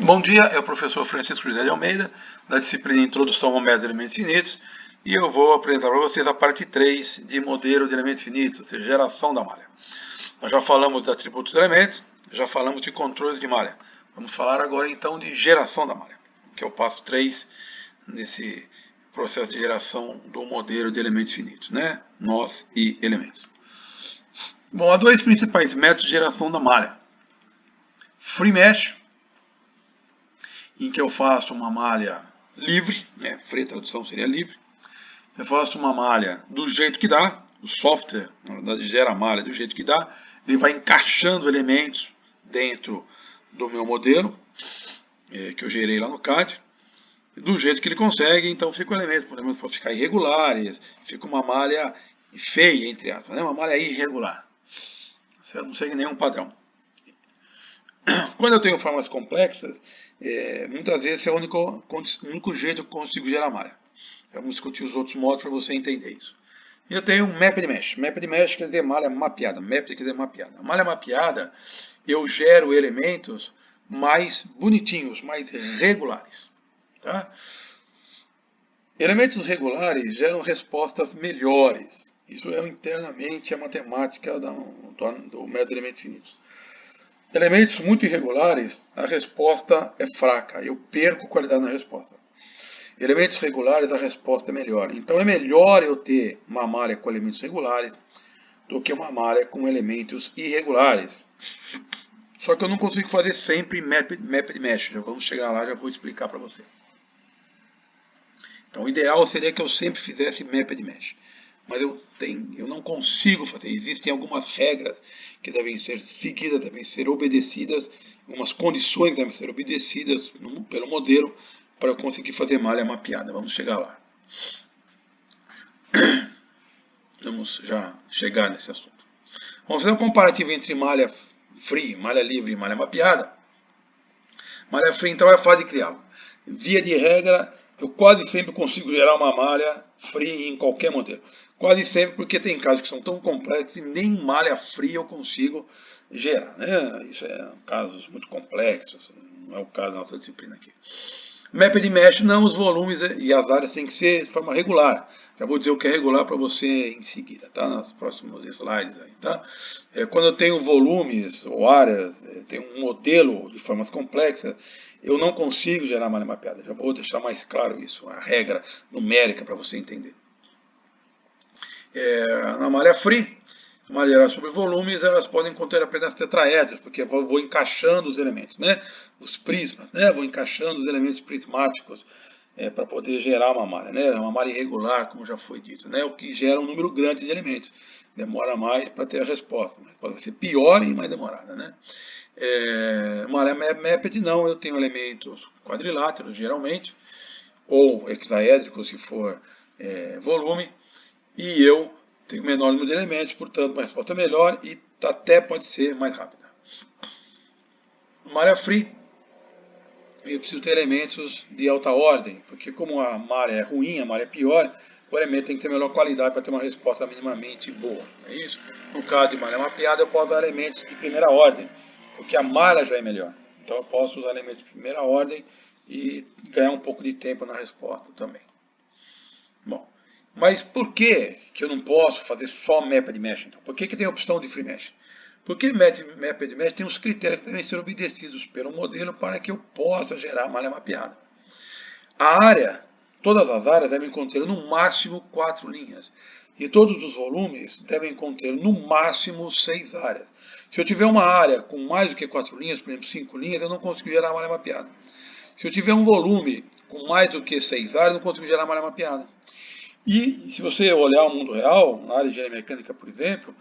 Bom dia, é o professor Francisco José de Almeida, da disciplina Introdução ao Método de Elementos Finitos, e eu vou apresentar para vocês a parte 3 de modelo de elementos finitos, ou seja, geração da malha. Nós já falamos dos atributos dos elementos, já falamos de controle de malha. Vamos falar agora então de geração da malha, que é o passo 3 nesse processo de geração do modelo de elementos finitos, né? Nós e elementos. Bom, há dois principais métodos de geração da malha. Free Mesh, em que eu faço uma malha livre, né? Free tradução seria livre. Eu faço uma malha do jeito que dá, o software, na verdade, gera a malha do jeito que dá, ele vai encaixando elementos dentro do meu modelo, que eu gerei lá no CAD, do jeito que ele consegue, então fica o elemento, podemos ficar irregulares, fica uma malha feia, entre aspas, né? Uma malha irregular. Você não segue nenhum padrão. Quando eu tenho formas complexas, muitas vezes é o único jeito que eu consigo gerar malha. Vamos discutir os outros modos para você entender isso. E eu tenho um Mapped Mesh. Mapped Mesh quer dizer malha mapeada. Mapped quer dizer mapeada. A malha mapeada, eu gero elementos mais bonitinhos, mais regulares. Tá? Elementos regulares geram respostas melhores. Isso é internamente a matemática do método de elementos finitos. Elementos muito irregulares, a resposta é fraca, eu perco qualidade na resposta. Elementos regulares, a resposta é melhor. Então é melhor eu ter uma malha com elementos regulares do que uma malha com elementos irregulares. Só que eu não consigo fazer sempre Mapped Mesh. Já vamos chegar lá, já vou explicar para você. Então o ideal seria que eu sempre fizesse Mapped Mesh. Mas eu não consigo fazer. Existem algumas regras que devem ser seguidas, devem ser obedecidas, algumas condições devem ser obedecidas pelo modelo para eu conseguir fazer malha mapeada. Vamos chegar lá. Vamos já chegar nesse assunto. Vamos fazer um comparativo entre malha free, malha livre e malha mapeada. Malha free, então, é fácil de criar. Via de regra, eu quase sempre consigo gerar uma malha free em qualquer modelo. Quase sempre, porque tem casos que são tão complexos e nem malha free eu consigo gerar. Né? Isso é casos muito complexos, não é o caso da nossa disciplina aqui. Mapped Mesh, não, os volumes e as áreas têm que ser de forma regular. Já vou dizer o que é regular para você em seguida, tá? Nos próximos slides aí, tá? Quando eu tenho volumes ou áreas, tenho um modelo de formas complexas, eu não consigo gerar malha mapeada. Já vou deixar mais claro isso, a regra numérica para você entender. Na malha free, malha geral sobre volumes, elas podem conter apenas tetraédros, porque eu vou encaixando os elementos, né? Os prismas, né? Vou encaixando os elementos prismáticos para poder gerar uma malha, né? Uma malha irregular, como já foi dito, né? O que gera um número grande de elementos. Demora mais para ter a resposta, mas pode ser pior e mais demorada, né? Malha mapped não, eu tenho elementos quadriláteros, geralmente, ou hexaédricos, se for volume, e eu tenho menor número de elementos, portanto, uma resposta melhor e até pode ser mais rápida. Malha free, eu preciso ter elementos de alta ordem, porque como a malha é ruim, a malha é pior, o elemento tem que ter melhor qualidade para ter uma resposta minimamente boa. É isso? No caso de malha mapeada, eu posso dar elementos de primeira ordem, porque a malha já é melhor. Então eu posso usar elementos de primeira ordem e ganhar um pouco de tempo na resposta também. Bom, mas por que eu não posso fazer só Mapped Mesh? Então? Por que tem a opção de Free Mesh? Porque Mapped Mesh tem uns critérios que devem ser obedecidos pelo modelo para que eu possa gerar malha mapeada. A área, todas as áreas devem conter no máximo 4 linhas. E todos os volumes devem conter no máximo 6 áreas. Se eu tiver uma área com mais do que 4 linhas, por exemplo 5 linhas, eu não consigo gerar malha mapeada. Se eu tiver um volume com mais do que 6 áreas, eu não consigo gerar malha mapeada. E se você olhar o mundo real, na área de engenharia mecânica, por exemplo,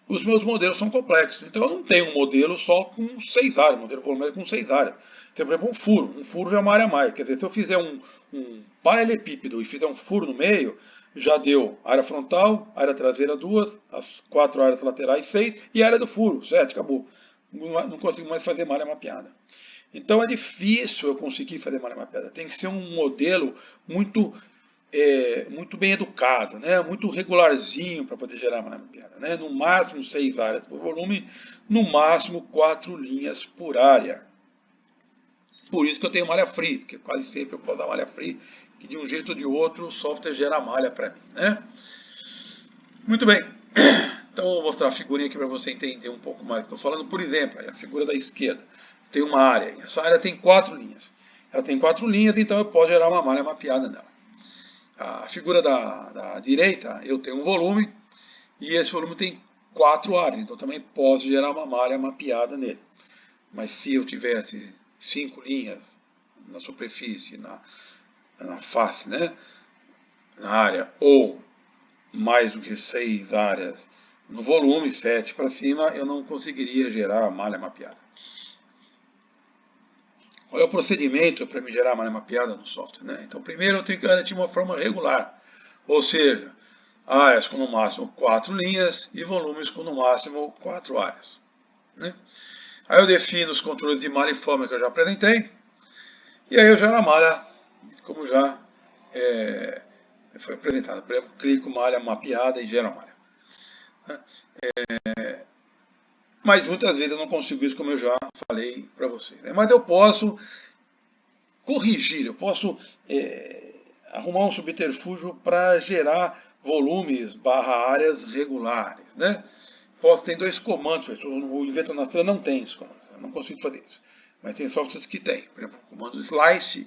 os meus modelos são complexos. Então eu não tenho um modelo só com 6 áreas, um modelo volumétrico com 6 áreas. Tem, por exemplo, um furo. Um furo já é uma área a mais. Quer dizer, se eu fizer um paralelepípedo e fizer um furo no meio, já deu área frontal, área traseira 2, as 4 áreas laterais 6 e a área do furo, 7, acabou. Não consigo mais fazer malha mapeada. Então é difícil eu conseguir fazer malha mapeada. Tem que ser um modelo muito bem educado, né? Muito regularzinho para poder gerar malha mapeada. Né? No máximo 6 áreas por volume, no máximo 4 linhas por área. Por isso que eu tenho malha free, porque quase sempre eu posso dar malha free, que de um jeito ou de outro o software gera malha para mim, né? Muito bem. Então eu vou mostrar a figurinha aqui para você entender um pouco mais. Estou falando, por exemplo, a figura da esquerda. Tem uma área. Essa área tem 4 linhas. Ela tem 4 linhas, então eu posso gerar uma malha mapeada nela. A figura da direita, eu tenho um volume. E esse volume tem 4 áreas. Então também posso gerar uma malha mapeada nele. Mas se eu tivesse 5 linhas na superfície, na face, né? Na área, ou mais do que 6 áreas no volume, 7 para cima, eu não conseguiria gerar a malha mapeada. Qual é o procedimento para me gerar a malha mapeada no software, né? Então, primeiro eu tenho que garantir uma forma regular, ou seja, áreas com no máximo 4 linhas e volumes com no máximo 4 áreas, né? Aí eu defino os controles de malha e forma que eu já apresentei, e aí eu gero a malha, como já foi apresentado. Por exemplo, clico malha mapeada e gero a malha. Mas muitas vezes eu não consigo isso, como eu já falei para vocês, né? Mas eu posso corrigir, eu posso arrumar um subterfúgio para gerar volumes barra áreas regulares, né? Tem 2 comandos, o Inventor Nastran não tem esse comando, eu não consigo fazer isso. Mas tem softwares que tem, por exemplo, o comando slice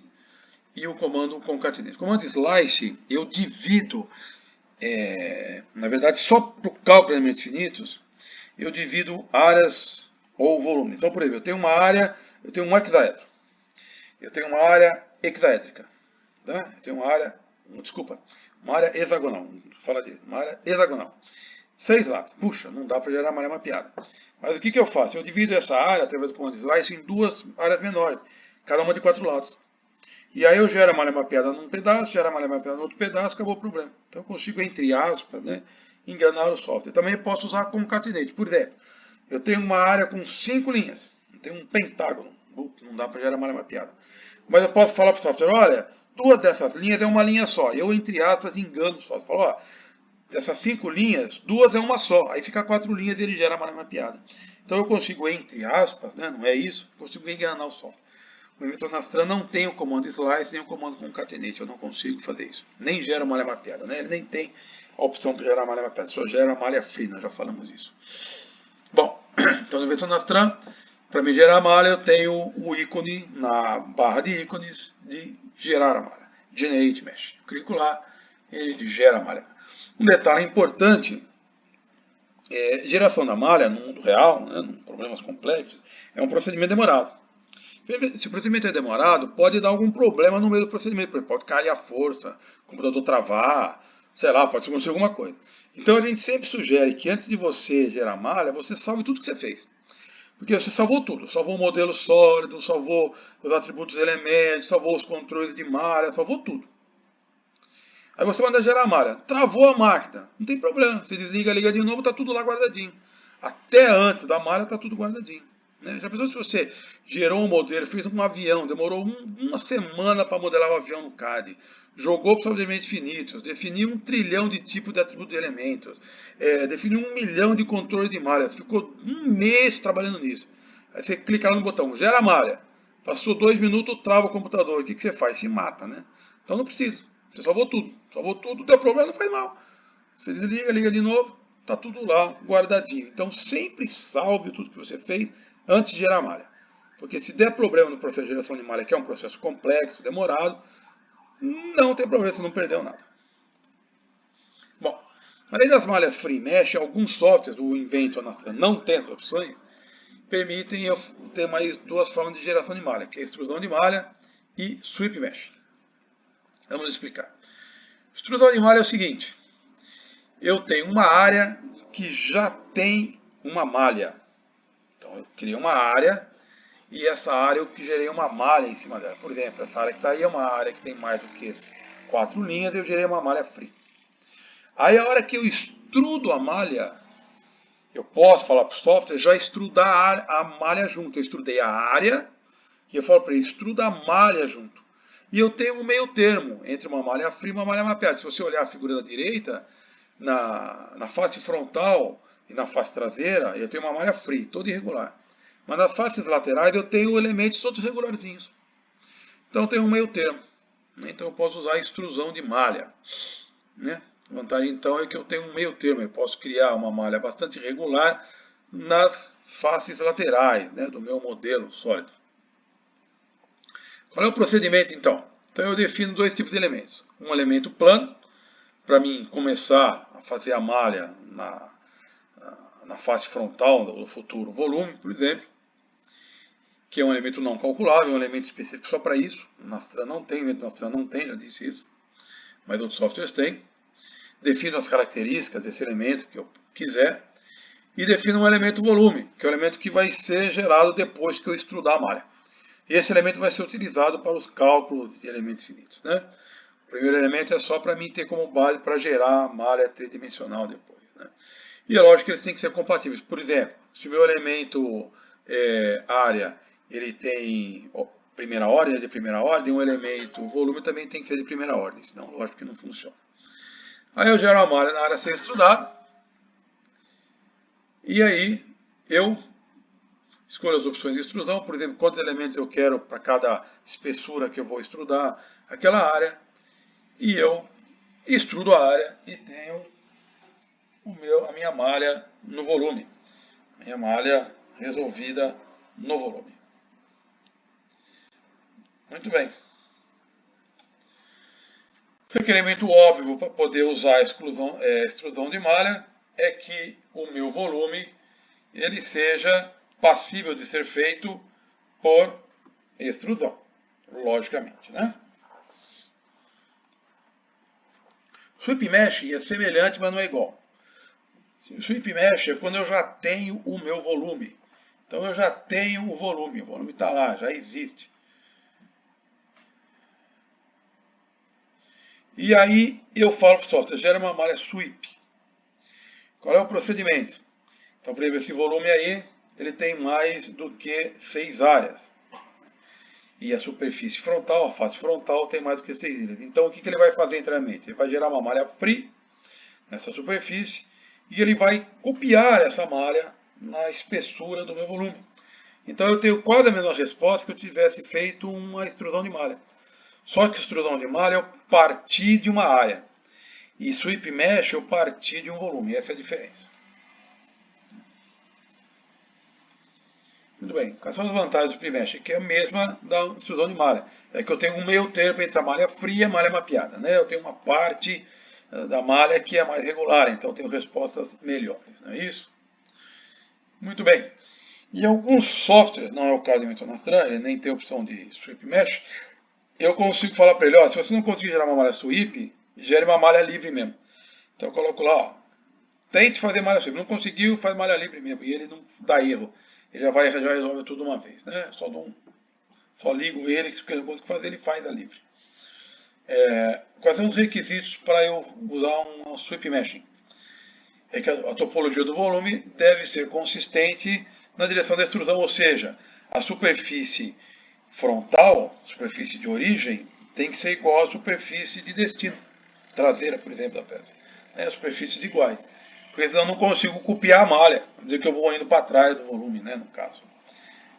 e o comando concatenate. O comando slice eu divido, na verdade só para o cálculo de elementos finitos, eu divido áreas ou volume. Então, por exemplo, eu tenho uma área, eu tenho um hexaedro. Eu tenho uma área hexaédrica. Tá? Eu tenho uma área, desculpa, uma área hexagonal. Fala disso, uma área hexagonal. 6 lados. Puxa, não dá para gerar malha mapeada. Mas o que eu faço? Eu divido essa área, através do comando slice, em 2 áreas menores, cada uma de 4 lados. E aí eu gero a malha mapeada num pedaço, gero a malha mapeada no outro pedaço, acabou o problema. Então eu consigo, entre aspas, né, enganar o software. Também posso usar concatenate. Por exemplo, eu tenho uma área com 5 linhas, eu tenho um pentágono, não dá para gerar malha mapeada. Mas eu posso falar para o software, olha, 2 dessas linhas é uma linha só. Eu, entre aspas, engano o software. Falo, ó, dessas 5 linhas, 2 é uma só. Aí fica 4 linhas e ele gera a malha mapeada. Então eu consigo, entre aspas, né, não é isso, consigo enganar o software. O Inventor Nastran não tem o comando slice nem o comando concatenate, eu não consigo fazer isso. Nem gera malha mapeada, né? Ele nem tem a opção para gerar malha mapeada, só gera malha free, nós já falamos isso. Bom, então no Inventor Nastran, para me gerar a malha, eu tenho o ícone na barra de ícones de gerar a malha, Generate Mesh. Eu clico lá, ele gera a malha. Um detalhe importante, geração da malha no mundo real, né, em problemas complexos, é um procedimento demorado. Se o procedimento é demorado, pode dar algum problema no meio do procedimento. Por exemplo, pode cair a força, o computador travar, sei lá, pode acontecer alguma coisa. Então a gente sempre sugere que antes de você gerar malha, você salve tudo que você fez. Porque você salvou tudo. Salvou o modelo sólido, salvou os atributos elementos, salvou os controles de malha, salvou tudo. Aí você manda gerar malha. Travou a máquina. Não tem problema. Você desliga, liga de novo, está tudo lá guardadinho. Até antes da malha está tudo guardadinho. Né? Já pensou se você gerou um modelo, fez um avião, demorou uma semana para modelar o avião no CAD, jogou para os elementos finitos, definiu 1 trilhão de tipos de atributos de elementos, definiu 1 milhão de controles de malha, ficou 1 mês trabalhando nisso. Aí você clica lá no botão, gera malha. Passou 2 minutos, trava o computador. O que você faz? Se mata, né? Então não precisa. Você salvou tudo, deu problema, não faz mal. Você desliga, liga de novo, está tudo lá guardadinho. Então sempre salve tudo que você fez antes de gerar malha. Porque se der problema no processo de geração de malha, que é um processo complexo, demorado, não tem problema, você não perdeu nada. Bom, além das malhas free mesh, alguns softwares, o Inventor Nastran não tem essas opções, permitem eu ter mais 2 formas de geração de malha, que é extrusão de malha e sweep mesh. Vamos explicar. Extrusão de malha é o seguinte, eu tenho uma área que já tem uma malha. Então eu criei uma área e essa área eu gerei uma malha em cima dela. Por exemplo, essa área que está aí é uma área que tem mais do que 4 linhas e eu gerei uma malha free. Aí a hora que eu extrudo a malha, eu posso falar para o software já extrudar a malha junto. Eu extrudei a área e eu falo para ele, extruda a malha junto. E eu tenho um meio termo entre uma malha free e uma malha mapeada. Se você olhar a figura da direita, na face frontal e na face traseira, eu tenho uma malha free, toda irregular. Mas nas faces laterais eu tenho elementos todos regularzinhos. Então tem um meio termo. Né? Então eu posso usar a extrusão de malha. Né? A vantagem então é que eu tenho um meio termo. Eu posso criar uma malha bastante regular nas faces laterais, né, do meu modelo sólido. Qual é o procedimento então? Então eu defino dois tipos de elementos. Um elemento plano, para mim começar a fazer a malha na face frontal do futuro volume, por exemplo, que é um elemento não calculável, um elemento específico só para isso. O Nastran não tem, o elemento Nastran não tem, já disse isso, mas outros softwares têm. Defino as características desse elemento que eu quiser e defino um elemento volume, que é o elemento que vai ser gerado depois que eu extrudar a malha. E esse elemento vai ser utilizado para os cálculos de elementos finitos. Né? O primeiro elemento é só para mim ter como base para gerar a malha tridimensional depois. Né? E é lógico que eles têm que ser compatíveis. Por exemplo, se o meu elemento área ele tem primeira ordem, é de primeira ordem, um elemento volume também tem que ser de primeira ordem, senão lógico que não funciona. Aí eu gero a malha na área a ser extrudada, e aí eu escolho as opções de extrusão, por exemplo, quantos elementos eu quero para cada espessura que eu vou extrudar aquela área, e eu extrudo a área e tenho a minha malha no volume, minha malha resolvida no volume. Muito bem. O requerimento óbvio para poder usar a extrusão de malha é que o meu volume ele seja passível de ser feito por extrusão, logicamente, né? Sweep Mesh é semelhante, mas não é igual. O Sweep Mesh é quando eu já tenho o meu volume. Então eu já tenho o volume está lá, já existe. E aí eu falo para o software, gera uma malha sweep. Qual é o procedimento? Então, por exemplo, esse volume aí, ele tem mais do que 6 áreas. E a superfície frontal, a face frontal, tem mais do que 6 ilhas. Então, o que ele vai fazer internamente? Ele vai gerar uma malha free nessa superfície e ele vai copiar essa malha na espessura do meu volume. Então, eu tenho quase a mesma resposta que eu tivesse feito uma extrusão de malha. Só que extrusão de malha eu parti de uma área. E sweep mesh eu parti de um volume. Essa é a diferença. Muito bem. Quais são as vantagens do sweep mesh? Que é a mesma da extrusão de malha. É que eu tenho um meio termo entre a malha fria e a malha mapeada. Né? Eu tenho uma parte da malha que é mais regular. Então eu tenho respostas melhores. Não é isso? Muito bem. E alguns softwares, não é o caso do Inventor Nastran, ele nem tem opção de sweep mesh, eu consigo falar para ele, ó, se você não conseguir gerar uma malha sweep, gere uma malha livre mesmo. Então eu coloco lá, ó, tente fazer malha sweep. Não conseguiu, faz malha livre mesmo. E ele não dá erro. Ele já resolve tudo de uma vez. Né? Só ligo ele, se eu consigo fazer, ele faz a livre. Quais são os requisitos para eu usar um sweep meshing? É que a topologia do volume deve ser consistente na direção da extrusão, ou seja, a superfície frontal, superfície de origem, tem que ser igual à superfície de destino, traseira, por exemplo, da peça. Superfícies iguais. Porque senão eu não consigo copiar a malha, dizer que eu vou indo para trás do volume, né, no caso.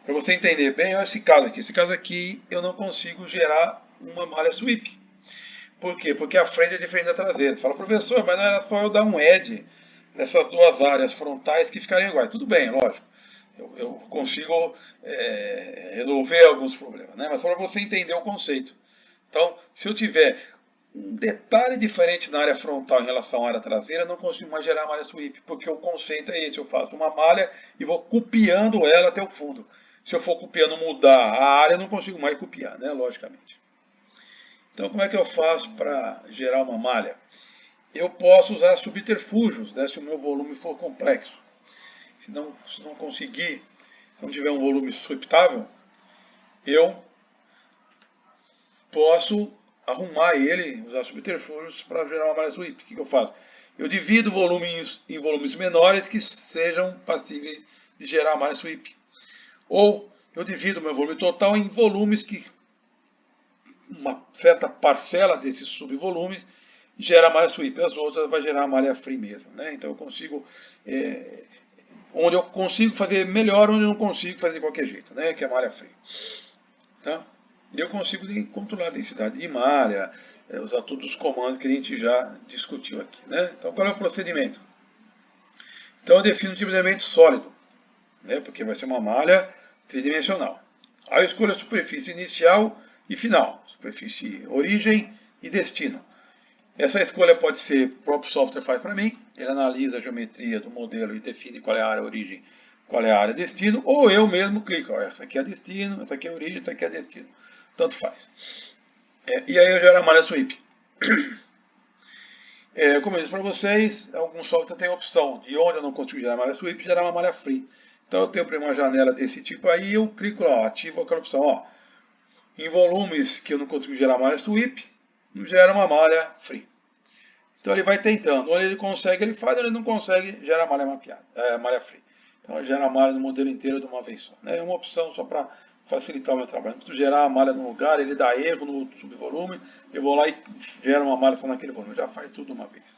Para você entender bem, olha esse caso aqui. Esse caso aqui eu não consigo gerar uma malha sweep. Por quê? Porque a frente é diferente da traseira. Você fala, professor, mas não era só eu dar um edge nessas duas áreas frontais que ficariam iguais. Tudo bem, lógico. Eu consigo resolver alguns problemas, né? Mas só para você entender o conceito. Então, se eu tiver um detalhe diferente na área frontal em relação à área traseira, não consigo mais gerar malha sweep, porque o conceito é esse, eu faço uma malha e vou copiando ela até o fundo. Se eu for copiando mudar a área, eu não consigo mais copiar, né? Logicamente. Então, como é que eu faço para gerar uma malha? Eu posso usar subterfúgios, né, se o meu volume for complexo. Se não conseguir, se não tiver um volume sweeptável, eu posso arrumar ele, usar subterfúgios para gerar uma malha sweep. O que eu faço? Eu divido volumes em volumes menores que sejam passíveis de gerar malha sweep. Ou eu divido o meu volume total em volumes que uma certa parcela desses subvolumes gera malha sweep, as outras vai gerar malha free mesmo. Né? Então eu consigo, onde eu consigo fazer melhor, onde eu não consigo fazer de qualquer jeito, né? Que é a malha free. Tá? E eu consigo controlar a densidade de malha, usar todos os comandos que a gente já discutiu aqui, né? Então, qual é o procedimento? Então, eu defino um tipo de elemento sólido, né? Porque vai ser uma malha tridimensional. Aí eu escolho a superfície inicial e final, superfície origem e destino. Essa escolha pode ser, o próprio software faz para mim, ele analisa a geometria do modelo e define qual é a área origem, qual é a área destino, ou eu mesmo clico, ó, essa aqui é destino, essa aqui é origem, essa aqui é destino. Tanto faz. E aí eu gero a malha sweep. Como eu disse para vocês, alguns softwares têm a opção de onde eu não consigo gerar malha sweep, gerar uma malha free. Então eu tenho uma janela desse tipo aí, eu clico lá, ativo aquela opção, ó, em volumes que eu não consigo gerar malha sweep, gera uma malha free. Então ele vai tentando, onde ele consegue ele faz, onde ele não consegue, gera malha mapeada, malha free. Então gera a malha no modelo inteiro de uma vez só. É uma opção só para facilitar o meu trabalho. Não preciso gerar a malha num lugar, ele dá erro no subvolume, eu vou lá e gero uma malha só naquele volume. Já faz tudo de uma vez.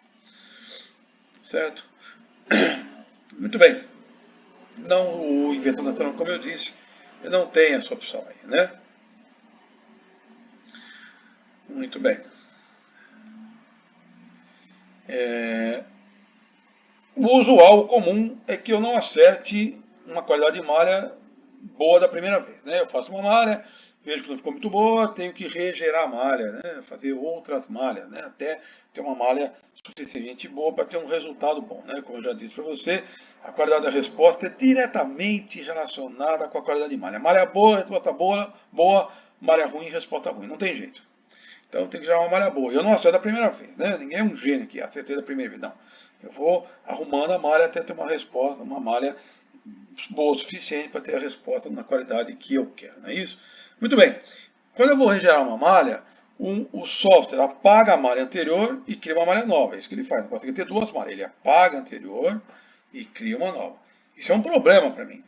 Certo? Muito bem. Não, o Inventor Nacional, como eu disse, ele não tem essa opção aí, né? Muito bem. O usual, o comum, é que eu não acerte uma qualidade de malha boa da primeira vez, né? Eu faço uma malha, vejo que não ficou muito boa, tenho que regerar a malha, né? Fazer outras malhas, né? Até ter uma malha suficientemente boa para ter um resultado bom, né? Como eu já disse para você, a qualidade da resposta é diretamente relacionada com a qualidade de malha. Malha boa, resposta boa, malha ruim, resposta ruim. Não tem jeito. Então tem que gerar uma malha boa. Eu não acerto da primeira vez, né? Ninguém é um gênio que acertei da primeira vez, não. Eu vou arrumando a malha até ter uma resposta, uma malha boa o suficiente para ter a resposta na qualidade que eu quero, não é isso? Muito bem. Quando eu vou regerar uma malha, o software apaga a malha anterior e cria uma malha nova. É isso que ele faz. Não consegue ter duas malhas. Ele apaga a anterior e cria uma nova. Isso é um problema para mim.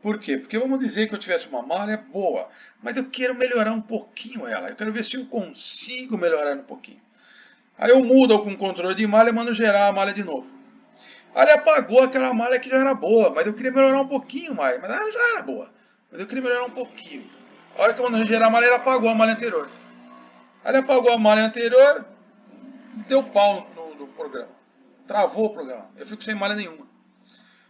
Por quê? Porque vamos dizer que eu tivesse uma malha boa, mas eu quero melhorar um pouquinho ela. Eu quero ver se eu consigo melhorar um pouquinho. Aí eu mudo com o controle de malha e mando gerar a malha de novo. Aí ele apagou aquela malha que já era boa, mas eu queria melhorar um pouquinho mais. Mas ela já era boa, mas eu queria melhorar um pouquinho. A hora que eu mandei gerar a malha, ele apagou a malha anterior. Aí ele apagou a malha anterior, deu pau no programa. Travou o programa. Eu fico sem malha nenhuma.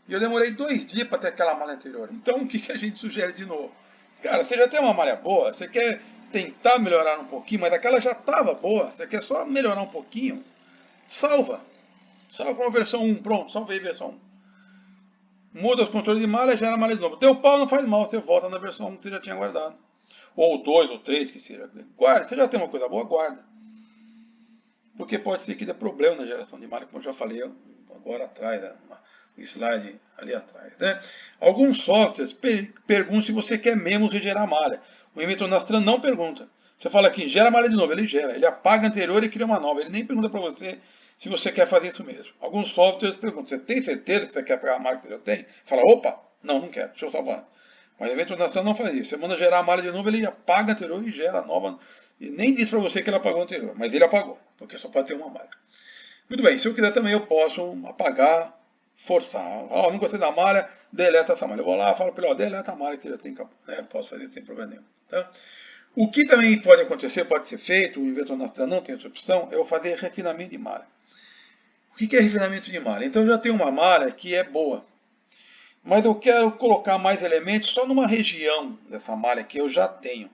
E eu demorei 2 dias para ter aquela malha anterior. Então o que a gente sugere de novo? Cara, você já tem uma malha boa, você quer tentar melhorar um pouquinho, mas aquela já estava boa, você quer só melhorar um pouquinho, salva. Salva para uma versão 1, pronto, salvei a versão 1. Muda os controles de malha, gera a malha de novo. Deu pau, não faz mal, você volta na versão 1 que você já tinha guardado. Ou 2 ou 3, que seja. Guarda, você já tem uma coisa boa, guarda. Porque pode ser que dê problema na geração de malha, como eu já falei agora atrás, no slide ali atrás. Né? Alguns softwares perguntam se você quer mesmo regerar a malha. O Inventor Nastran não pergunta. Você fala aqui, gera a malha de novo, ele gera. Ele apaga a anterior e cria uma nova. Ele nem pergunta para você se você quer fazer isso mesmo. Alguns softwares perguntam, você tem certeza que você quer pegar a malha que você já tem? Fala, opa, não quero, deixa eu salvar. Mas o Inventor Nastran não faz isso. Você manda gerar a malha de novo, ele apaga a anterior e gera a nova. E nem diz para você que ele apagou a anterior, mas ele apagou, porque só pode ter uma malha. Muito bem, se eu quiser também eu posso apagar, forçar. Não gostei da malha, deleta essa malha. Eu vou lá e falo para ele, deleta a malha que você já tem, acabou. Eu posso fazer sem problema nenhum. Tá? O que também pode acontecer, pode ser feito, o Inventor Nastran não tem essa opção, é eu fazer refinamento de malha. O que é refinamento de malha? Então eu já tenho uma malha que é boa, mas eu quero colocar mais elementos só numa região dessa malha que eu já tenho.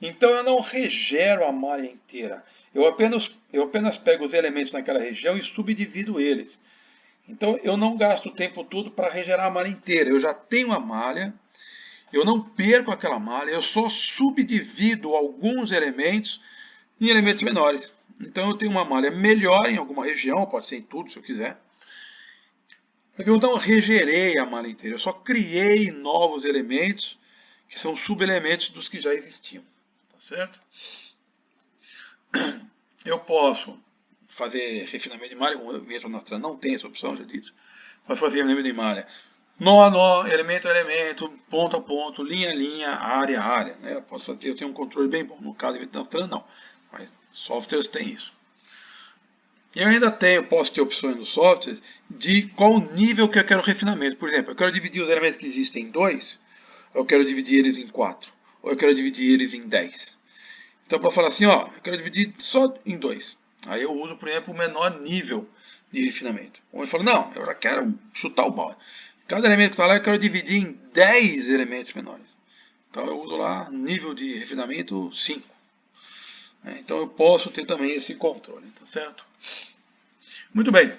Então eu não regero a malha inteira. Eu apenas pego os elementos naquela região e subdivido eles. Então eu não gasto o tempo todo para regerar a malha inteira. Eu já tenho a malha, eu não perco aquela malha, eu só subdivido alguns elementos em elementos menores. Então eu tenho uma malha melhor em alguma região, pode ser em tudo se eu quiser. Eu não regerei a malha inteira, eu só criei novos elementos que são subelementos dos que já existiam. Certo? Eu posso fazer refinamento de malha, como o Inventor Nastran não tem essa opção, já disse. Posso fazer refinamento de malha nó a nó, elemento a elemento, ponto a ponto, linha a linha, área a área. Né? Eu posso fazer, eu tenho um controle bem bom. No caso do Inventor Nastran não, mas softwares têm isso. E eu ainda posso ter opções nos softwares de qual nível que eu quero refinamento. Por exemplo, eu quero dividir os elementos que existem em 2, eu quero dividir eles em 4. ou eu quero dividir eles em 10. Então, para falar assim, ó, eu quero dividir só em 2. Aí eu uso, por exemplo, o menor nível de refinamento. Ou eu falo, não, eu já quero chutar o balde. Cada elemento que está lá eu quero dividir em 10 elementos menores. Então eu uso lá nível de refinamento 5. Então eu posso ter também esse controle, tá certo? Muito bem.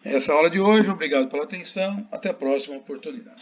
Essa é a aula de hoje. Obrigado pela atenção. Até a próxima oportunidade.